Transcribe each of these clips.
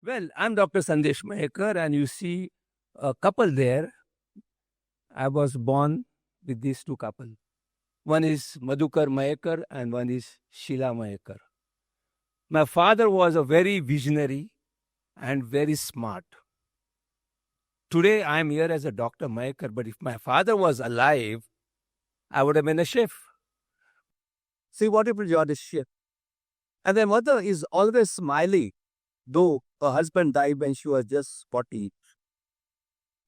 Well, I'm Dr. Sandesh Mahekar, and you see a couple there. I was born with these two couple. One is Madhukar Mahekar and one is Sheila Mahekar. My father was a very visionary and very smart. Today I am here as a Dr. Mahekar, but if my father was alive, I would have been a chef. See what if you are the chef? And their mother is always smiling, though her husband died when she was just 40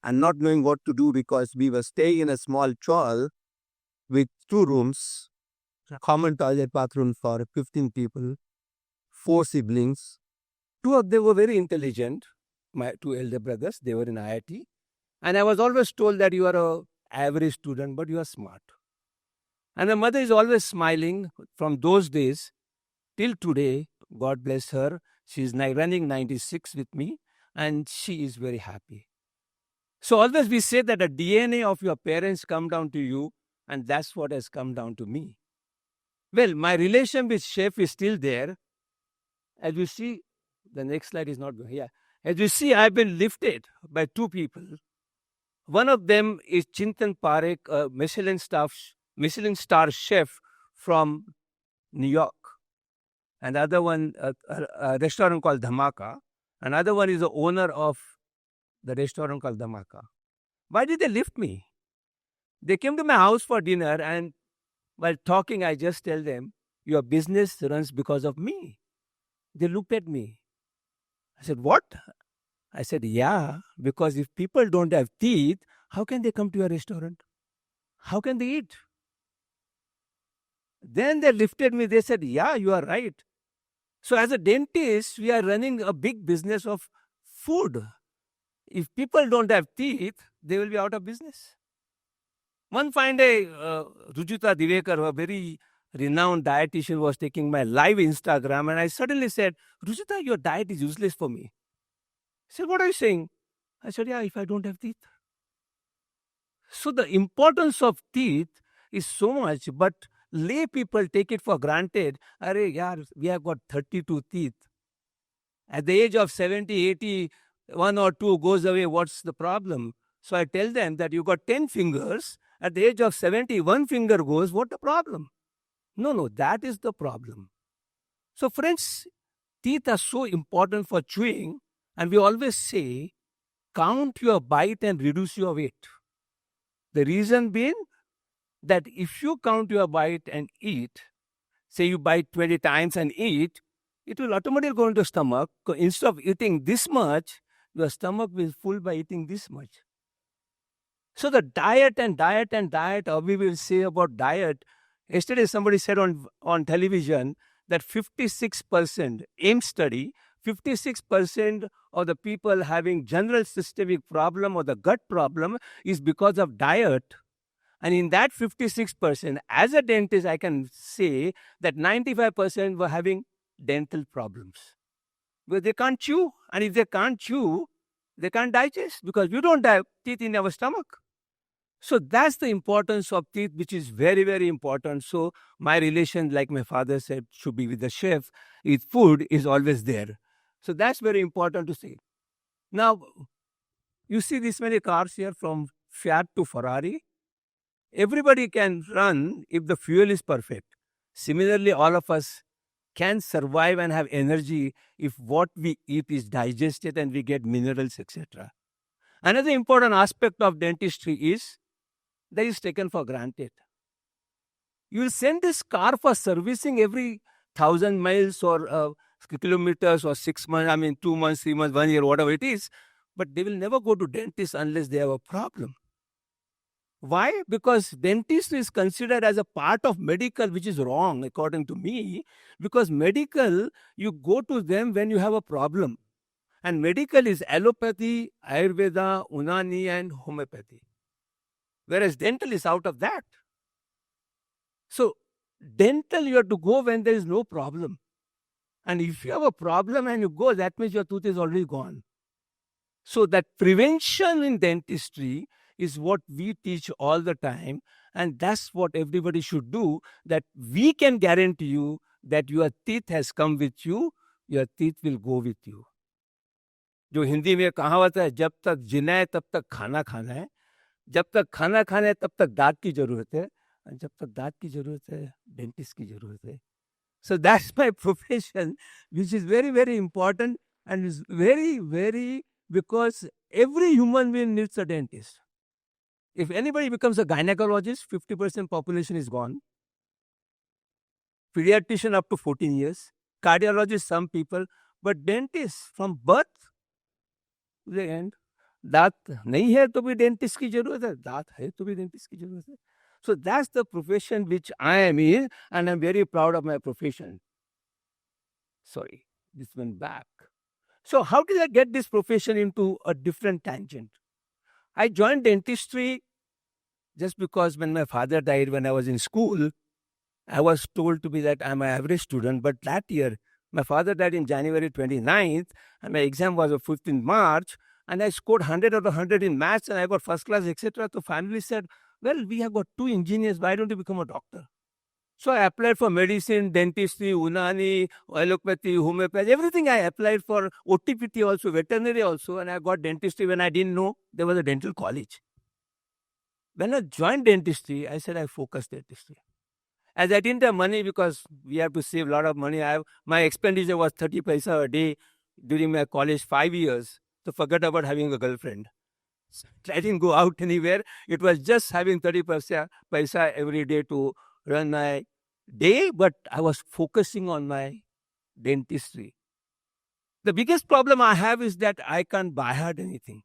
and not knowing what to do because we were staying in a small chawl with 2 rooms, common toilet bathroom for 15 people, 4 siblings. Two of them were very intelligent, my two elder brothers. They were in IIT. And I was always told that you are a average student, but you are smart. And the mother is always smiling from those days till today. God bless her. She is running 96 with me, and she is very happy. So always we say that the DNA of your parents come down to you, and that's what has come down to me. Well, my relation with chef is still there. As you see, the next slide is not going. Yeah. As you see, I've been lifted by two people. One of them is Chintan Parekh, a Michelin star chef from New York. Another one, a restaurant called Dhamaka. Another one is the owner of the restaurant called Dhamaka. Why did they lift me? They came to my house for dinner, and while talking, I just tell them, your business runs because of me. They looked at me. I said, what? I said, yeah, because if people don't have teeth, how can they come to your restaurant? How can they eat? Then they lifted me. They said, yeah, you are right. So as a dentist, we are running a big business of food. If people don't have teeth, they will be out of business. One fine day, Rujita Divekar, a very renowned dietitian, was taking my live Instagram, and I suddenly said, Rujita, your diet is useless for me. She said, what are you saying? I said, yeah, if I don't have teeth. So the importance of teeth is so much, but lay people take it for granted. Arey, yaar, we have got 32 teeth. At the age of 70, 80, one or two goes away. What's the problem? So I tell them that you got 10 fingers. At the age of 70, one finger goes. What the problem? No, that is the problem. So friends, teeth are so important for chewing. And we always say, count your bite and reduce your weight. The reason being that if you count your bite and eat, say you bite 20 times and eat, it will automatically go into stomach. Instead of eating this much, your stomach will full by eating this much. So the diet, or we will say about diet. Yesterday somebody said on television that 56%, AIM study, 56% of the people having general systemic problem or the gut problem is because of diet. And in that 56%, as a dentist, I can say that 95% were having dental problems. Because they can't chew. And if they can't chew, they can't digest because we don't have teeth in our stomach. So that's the importance of teeth, which is very, very important. So my relation, like my father said, should be with the chef. If food is always there. So that's very important to say. Now, you see this many cars here from Fiat to Ferrari. Everybody can run if the fuel is perfect. Similarly, all of us can survive and have energy if what we eat is digested and we get minerals, etc. Another important aspect of dentistry is that is taken for granted. You will send this car for servicing every 1,000 miles or kilometers or 6 months, 2 months, 3 months, 1 year, whatever it is, but they will never go to dentist unless they have a problem. Why? Because dentistry is considered as a part of medical, which is wrong according to me. Because medical, you go to them when you have a problem. And medical is allopathy, Ayurveda, Unani and homeopathy. Whereas dental is out of that. So dental you have to go when there is no problem. And if you have a problem and you go, that means your tooth is already gone. So that prevention in dentistry is what we teach all the time. And that's what everybody should do, that we can guarantee you that your teeth has come with you, your teeth will go with you. जो हिंदी में कहावत है, जब तक जीना है तब तक खाना खाना है, जब तक खाना खाना है तब तक दांत की जरूरत है, और जब तक दांत की जरूरत है डेंटिस्ट की जरूरत है. So that's my profession, which is very, very important and is very, very, because every human being needs a dentist. If anybody becomes a gynecologist, 50% population is gone. Pediatrician up to 14 years. Cardiologist, some people. But dentist from birth to the end. दांत नहीं है तो भी dentist की जरूरत है, दांत है तो भी डेंटिस्ट की जरूरत है. So that's the profession which I am in, and I'm very proud of my profession. Sorry, this went back. So how did I get this profession into a different tangent? I joined dentistry just because when my father died when I was in school, I was told to be that I'm an average student. But that year, my father died in January 29th, and my exam was on 15th March, and I scored 100 out of 100 in maths, and I got first class, etc. So family said, well, we have got 2 engineers, why don't you become a doctor? So I applied for medicine, dentistry, Unani, allopathy, homeopathy, everything I applied for, OTPT also, veterinary also, and I got dentistry when I didn't know there was a dental college. When I joined dentistry, I said I focused dentistry. As I didn't have money because we have to save a lot of money, my expenditure was 30 paisa a day during my college 5 years. So forget about having a girlfriend. I didn't go out anywhere. It was just having 30 paisa every day to run my day, but I was focusing on my dentistry. The biggest problem I have is that I can't buy hard anything.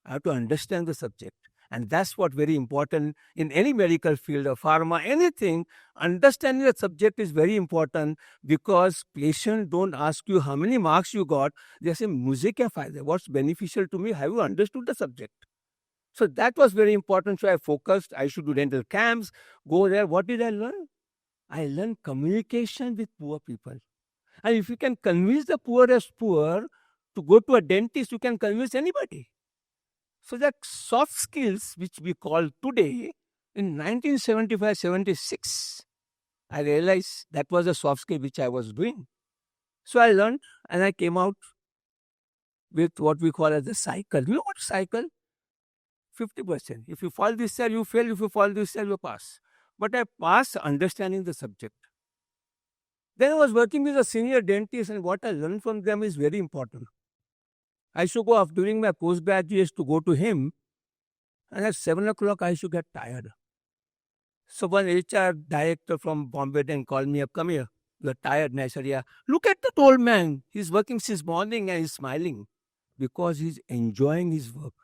I have to understand the subject. And that's what very important in any medical field or pharma, anything. Understanding the subject is very important because patients don't ask you how many marks you got. They say, "Mujhe kya fayda? What's beneficial to me? Have you understood the subject?" So that was very important. So I focused. I should do dental camps, go there. What did I learn? I learned communication with poor people. And if you can convince the poorest poor to go to a dentist, you can convince anybody. So the soft skills, which we call today, in 1975-76, I realized that was a soft skill which I was doing. So I learned and I came out with what we call as the cycle. You know what cycle? 50%. If you fall this year, you fail. If you fall this year, you pass. But I passed understanding the subject. Then I was working with a senior dentist, and what I learned from them is very important. I used to go off during my postgraduate to go to him, and at 7 o'clock I used to get tired. So one HR director from Bombay then called me up, "Come here, you're tired." And I said, "Yeah." "Look at that old man. He's working since morning and he's smiling because he's enjoying his work."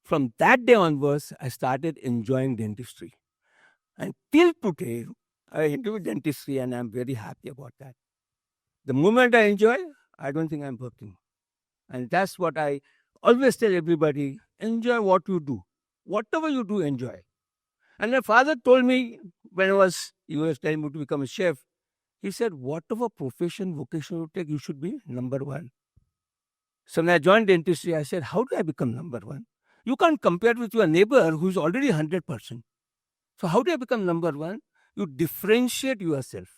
From that day onwards, I started enjoying dentistry. And till today, I enjoy dentistry and I'm very happy about that. The moment I enjoy, I don't think I'm working. And that's what I always tell everybody, enjoy what you do. Whatever you do, enjoy. And my father told me when he was telling me to become a chef, he said, whatever profession, vocation you take, you should be number one. So when I joined dentistry, I said, how do I become number one? You can't compare with your neighbor who's already 100%. So how do I become number one? You differentiate yourself.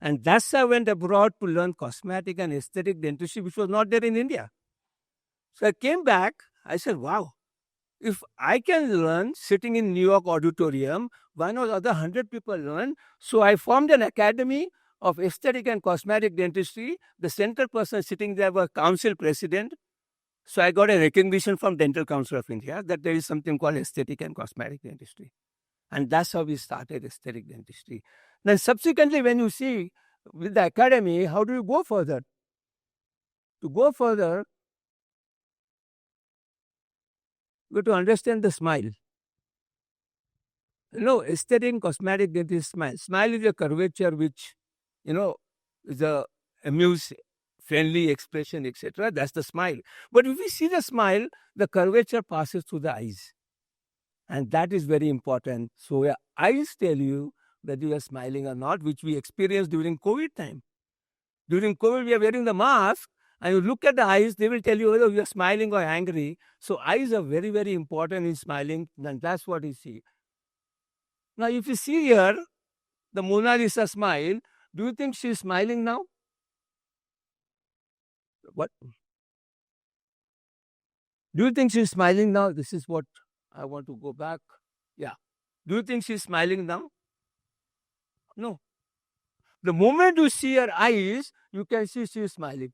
And that's why I went abroad to learn cosmetic and aesthetic dentistry, which was not there in India. So I came back, I said, wow, if I can learn sitting in New York auditorium, why not other 100 people learn? So I formed an academy of aesthetic and cosmetic dentistry. The central person sitting there was council president. So I got a recognition from Dental Council of India that there is something called aesthetic and cosmetic dentistry. And that's how we started aesthetic dentistry. Then subsequently, when you see with the academy, how do you go further? To go further, you have to understand the smile. Aesthetic and cosmetic dentistry smile. Smile is a curvature which, is a amuse, friendly expression, etc. That's the smile. But if we see the smile, the curvature passes through the eyes. And that is very important. So your eyes tell you whether you are smiling or not, which we experienced during COVID time. During COVID, we are wearing the mask, and you look at the eyes, they will tell you whether you are smiling or angry. So eyes are very, very important in smiling, and that's what you see. Now, if you see here, the Mona Lisa smile, do you think she is smiling now? What? Do you think she's smiling now? This is what I want to go back. Yeah. Do you think she's smiling now? No. The moment you see her eyes, you can see she is smiling.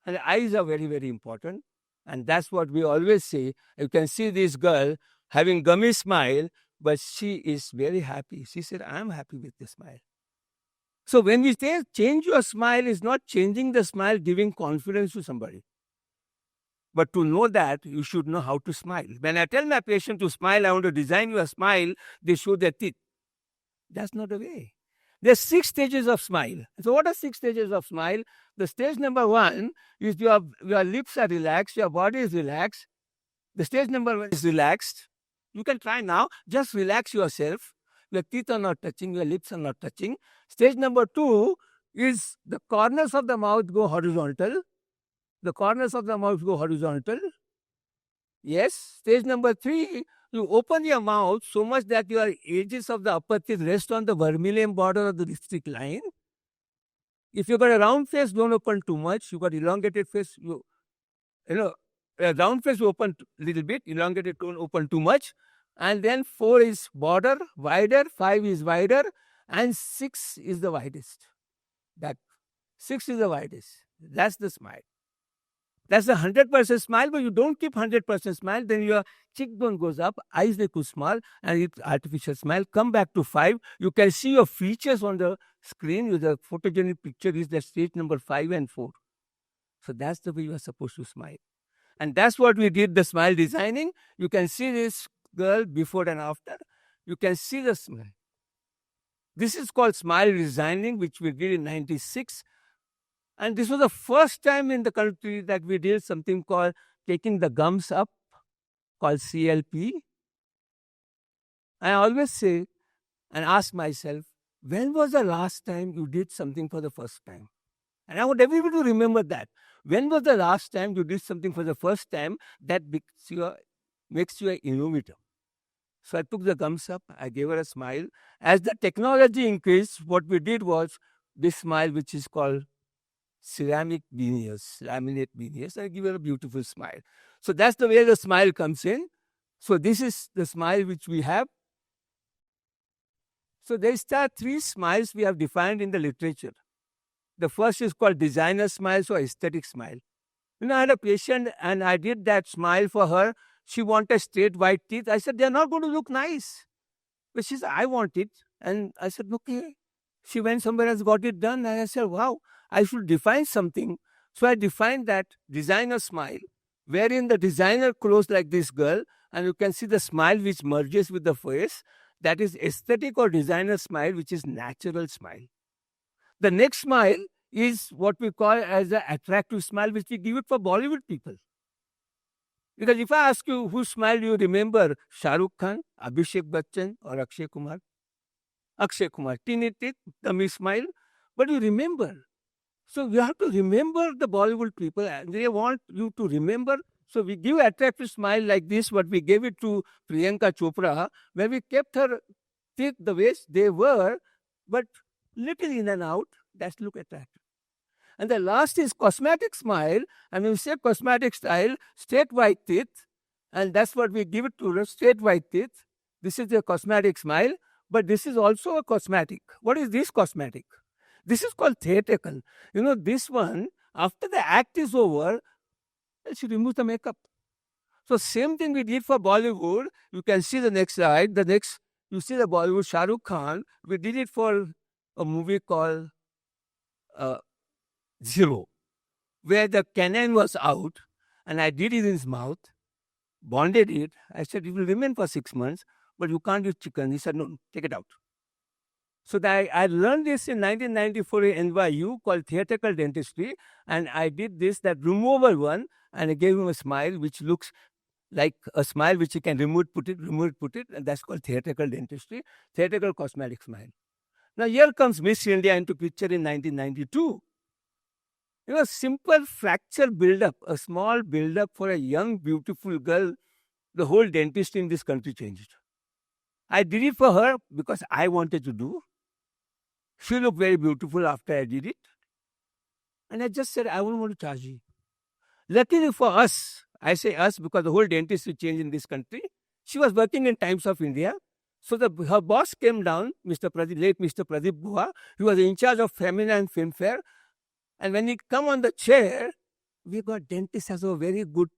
And the eyes are very, very important. And that's what we always say. You can see this girl having gummy smile, but she is very happy. She said, I'm happy with this smile. So when we say change your smile, is not changing the smile, giving confidence to somebody. But to know that, you should know how to smile. When I tell my patient to smile, I want to design you a smile, they show their teeth. That's not the way. There's 6 stages of smile. So what are 6 stages of smile? The stage number 1 is your lips are relaxed, your body is relaxed. The stage number 1 is relaxed. You can try now. Just relax yourself. Your teeth are not touching, your lips are not touching. Stage number 2 is the corners of the mouth go horizontal. The corners of the mouth go horizontal. Yes. Stage number 3, you open your mouth so much that your edges of the upper teeth rest on the vermilion border of the district line. If you got a round face, don't open too much. You got elongated face, a round face, you open a little bit. Elongated, don't open too much. And then 4 is border, wider. 5 is wider. And 6 is the widest. That 6 is the widest. That's the smile. That's a 100% smile, but you don't keep 100% smile, then your cheekbone goes up, eyes are too small, and it's artificial smile. Come back to 5. You can see your features on the screen. The photogenic picture is the stage number 5 and 4. So that's the way you are supposed to smile. And that's what we did, the smile designing. You can see this girl before and after. You can see the smile. This is called smile designing, which we did in 96. And this was the first time in the country that we did something called taking the gums up, called CLP. I always say and ask myself, when was the last time you did something for the first time? And I want everybody to remember that. When was the last time you did something for the first time that makes you an innovator? So I took the gums up, I gave her a smile. As the technology increased, what we did was this smile, which is called ceramic veneers, laminate veneers. I give her a beautiful smile. So that's the way the smile comes in. So this is the smile which we have. So there are 3 smiles we have defined in the literature. The first is called designer smile, so aesthetic smile. I had a patient and I did that smile for her. She wanted straight white teeth. I said, they're not going to look nice. But she said, I want it. And I said, okay. She went somewhere else, got it done. And I said, wow, I should define something. So I defined that designer smile, wherein the designer clothes like this girl, and you can see the smile which merges with the face. That is aesthetic or designer smile, which is natural smile. The next smile is what we call as an attractive smile, which we give it for Bollywood people. Because if I ask you whose smile do you remember, Shah Rukh Khan, Abhishek Bachchan, or Akshay Kumar? Akshay Kumar, teeny teeth, dummy smile, but you remember. So you have to remember the Bollywood people, and they want you to remember. So we give attractive smile like this, what we gave it to Priyanka Chopra, where we kept her teeth the way they were, but little in and out. That's look attractive. And the last is cosmetic smile. And when we say cosmetic style, straight white teeth, and that's what we give it to her, straight white teeth. This is the cosmetic smile, but this is also a cosmetic. What is this cosmetic? This is called theatrical. This one, after the act is over, she removes the makeup. So same thing we did for Bollywood. You can see the next slide. You see the Bollywood Shah Rukh Khan. We did it for a movie called Zero, where the canine was out, and I did it in his mouth, bonded it. I said, it will remain for 6 months, but you can't use chicken. He said, no, take it out. So I learned this in 1994 in NYU called theatrical dentistry, and I did that removal one, and I gave him a smile which looks like a smile which you can remove it, put it, and that's called theatrical dentistry, theatrical cosmetic smile. Now here comes Miss India into picture in 1992. Simple fracture build-up, a small build-up for a young, beautiful girl, the whole dentistry in this country changed. I did it for her because I wanted to do. She looked very beautiful after I did it. And I just said, I won't want to charge you. Luckily for us, I say us because the whole dentistry changed in this country. She was working in Times of India. So her boss came down, late Mr. Pradeep Bua. He was in charge of Femina and Filmfare. And when he come on the chair, we got dentists as a very good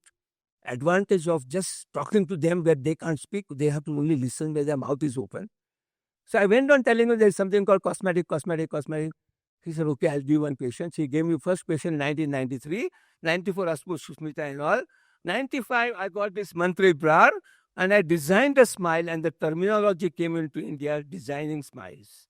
advantage of just talking to them where they can't speak. They have to only listen where their mouth is open. So I went on telling him there's something called cosmetic. He said, okay, I'll give one patient. He gave me first patient in 1993, 94 Aspu Susmita and all. 95, I got this Mantri Brar and I designed a smile and the terminology came into India, designing smiles.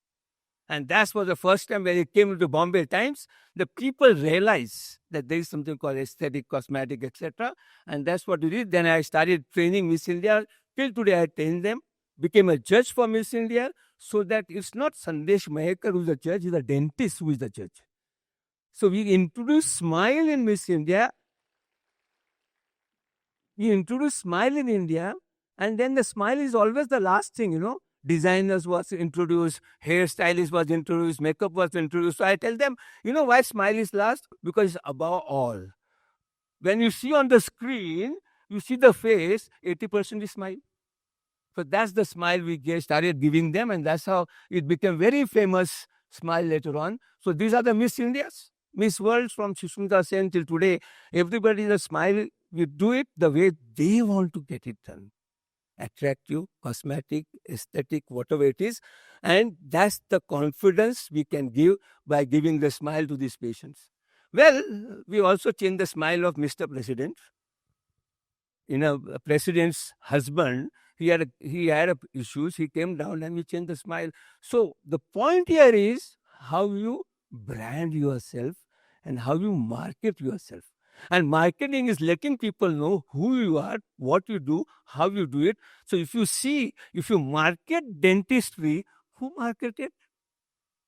And that was the first time when it came into Bombay Times, the people realized that there is something called aesthetic, cosmetic, etc. And that's what we did. Then I started training Miss India. Till today, I trained them, became a judge for Miss India, so that it's not Sandesh Mahekar who's the judge, it's the dentist who is the judge. So we introduced smile in Miss India. We introduced smile in India, and then the smile is always the last thing, Designers was introduced, hairstylist was introduced, makeup was introduced. So I tell them, why smile is last? Because it's above all. When you see on the screen, you see the face, 80% is smile. So that's the smile we started giving them, and that's how it became very famous smile later on. So these are the Miss Indias, Miss World from Sushmita Sen till today. Everybody is a smile. We do it the way they want to get it done. Attractive, cosmetic, aesthetic, whatever it is. And that's the confidence we can give by giving the smile to these patients. Well, we also changed the smile of Mr. President. A president's husband, he had issues. He came down and we changed the smile. So the point here is how you brand yourself and how you market yourself. And marketing is letting people know who you are, what you do, how you do it. So if you market dentistry, who market it?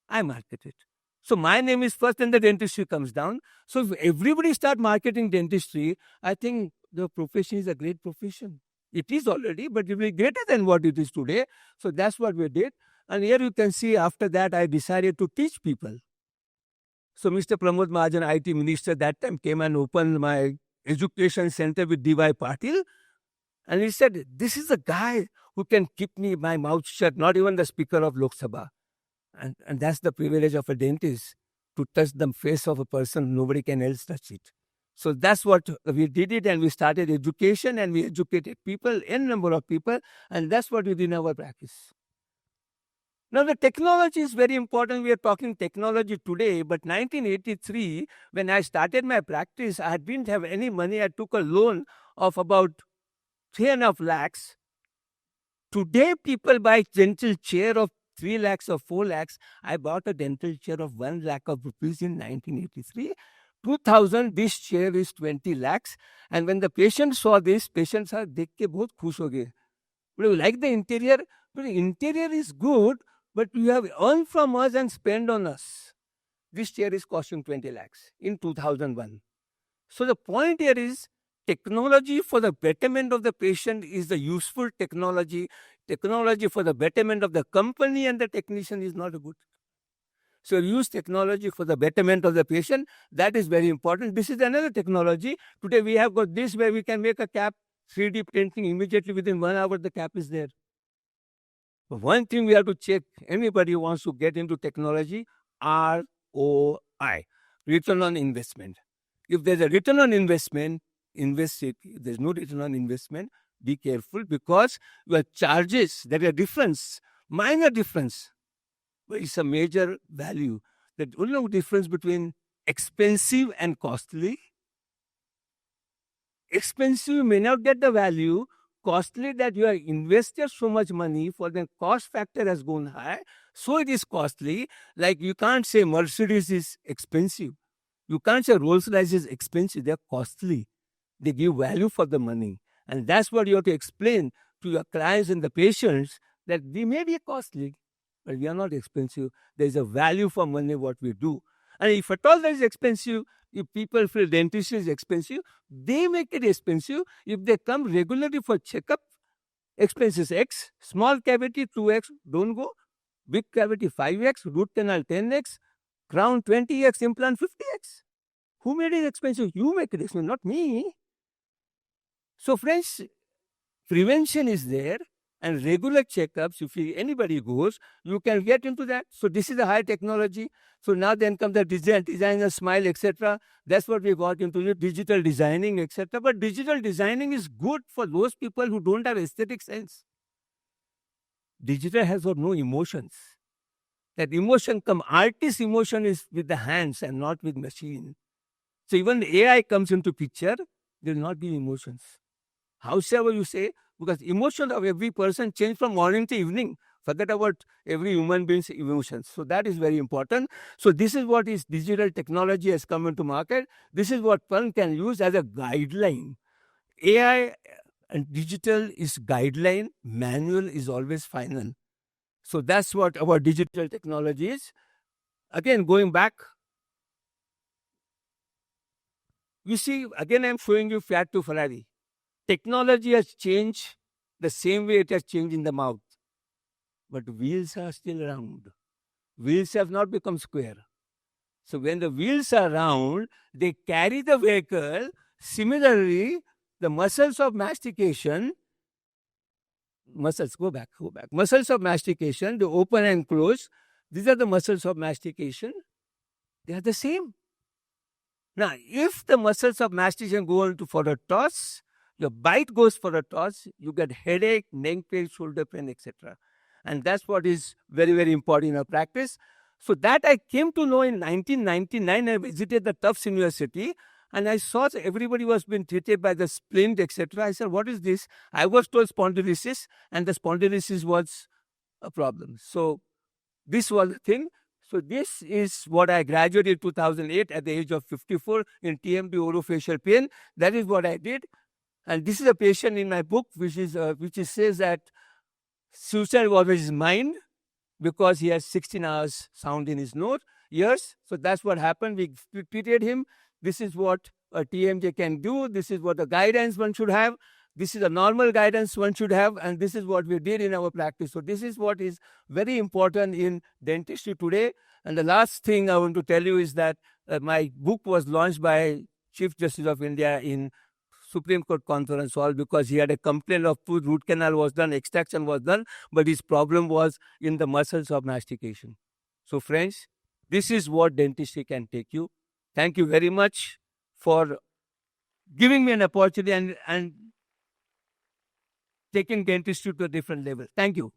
I market it. So my name is first and the dentistry comes down. So if everybody start marketing dentistry, I think the profession is a great profession. It is already, but it will be greater than what it is today. So that's what we did. And here you can see after that, I decided to teach people. So Mr. Pramod Mahajan, IT Minister, that time came and opened my education center with D.Y. Patil. And he said, this is the guy who can keep my mouth shut, not even the Speaker of Lok Sabha. And that's the privilege of a dentist, to touch the face of a person, nobody can else touch it. So that's what we did it, and we started education and we educated people, n number of people, and that's what we did in our practice. Now, the technology is very important. We are talking technology today, but 1983, when I started my practice, I didn't have any money. I took a loan of about 3.5 lakhs. Today, people buy dental chair of 3 lakhs or 4 lakhs. I bought a dental chair of 1 lakh of rupees in 1983. 2000, this chair is 20 lakhs. And when the patient saw this, patients are dekh ke bahut khush ho gaye. But you like the interior? But the interior is good, but you have earned from us and spent on us. This chair is costing 20 lakhs in 2001. So the point here is, technology for the betterment of the patient is the useful technology. Technology for the betterment of the company and the technician is not a good. So use technology for the betterment of the patient. That is very important. This is another technology. Today we have got this where we can make a cap, 3D printing immediately within 1 hour the cap is there. But one thing we have to check, anybody who wants to get into technology, ROI, return on investment. If there's a return on investment, invest it. If there's no return on investment, be careful, because your charges, there is a difference, minor difference, but it's a major value. The only difference between expensive and costly. Expensive may not get the value, costly that you have invested so much money, for the cost factor has gone high, so it is costly. Like you can't say Mercedes is expensive. You can't say Rolls Royce is expensive. They're costly. They give value for the money. And that's what you have to explain to your clients and the patients, that we may be costly, but we are not expensive. There is a value for money what we do. And if at all that is expensive, if people feel dentistry is expensive, they make it expensive. If they come regularly for checkup, expenses X, small cavity 2X, don't go. Big cavity 5X, root canal 10X, crown 20X, implant 50X. Who made it expensive? You make it expensive, not me. So, friends, prevention is there, and regular checkups, if anybody goes, you can get into that. So this is the high technology. So now then comes the designer smile, etc. That's what we got into, digital designing, etc. But digital designing is good for those people who don't have aesthetic sense. Digital has got no emotions. That emotion artist emotion is with the hands and not with machine. So even the AI comes into picture, there will not be emotions. Howsoever you say, because emotion of every person change from morning to evening. Forget about every human being's emotions. So that is very important. So this is what is digital technology has come into market. This is what one can use as a guideline. AI and digital is guideline. Manual is always final. So that's what our digital technology is. Again, going back, you see, again, I'm showing you Fiat to Ferrari. Technology has changed the same way it has changed in the mouth. But wheels are still round. Wheels have not become square. So when the wheels are round, they carry the vehicle. Similarly, the muscles of mastication, muscles of mastication, they open and close. These are the muscles of mastication. They are the same. Now, if the muscles of mastication go into for a toss, your bite goes for a toss, you get headache, neck pain, shoulder pain, etc. And that's what is very, very important in our practice. So that I came to know in 1999. I visited the Tufts University and I saw that everybody was being treated by the splint, etc. I said, what is this? I was told spondylosis, and the spondylosis was a problem. So this was the thing. So this is what I graduated in 2008 at the age of 54 in TMD orofacial pain. That is what I did. And this is a patient in my book, which says that suicide was his mind because he has 16 hours sound in his ears. So that's what happened. We treated him. This is what a TMJ can do. This is what the guidance one should have. This is a normal guidance one should have, and this is what we did in our practice. So this is what is very important in dentistry today. And the last thing I want to tell you is that my book was launched by Chief Justice of India in Supreme Court conference hall because he had a complaint of tooth root canal was done, extraction was done, but his problem was in the muscles of mastication. So friends, this is what dentistry can take you. Thank you very much for giving me an opportunity and taking dentistry to a different level. Thank you.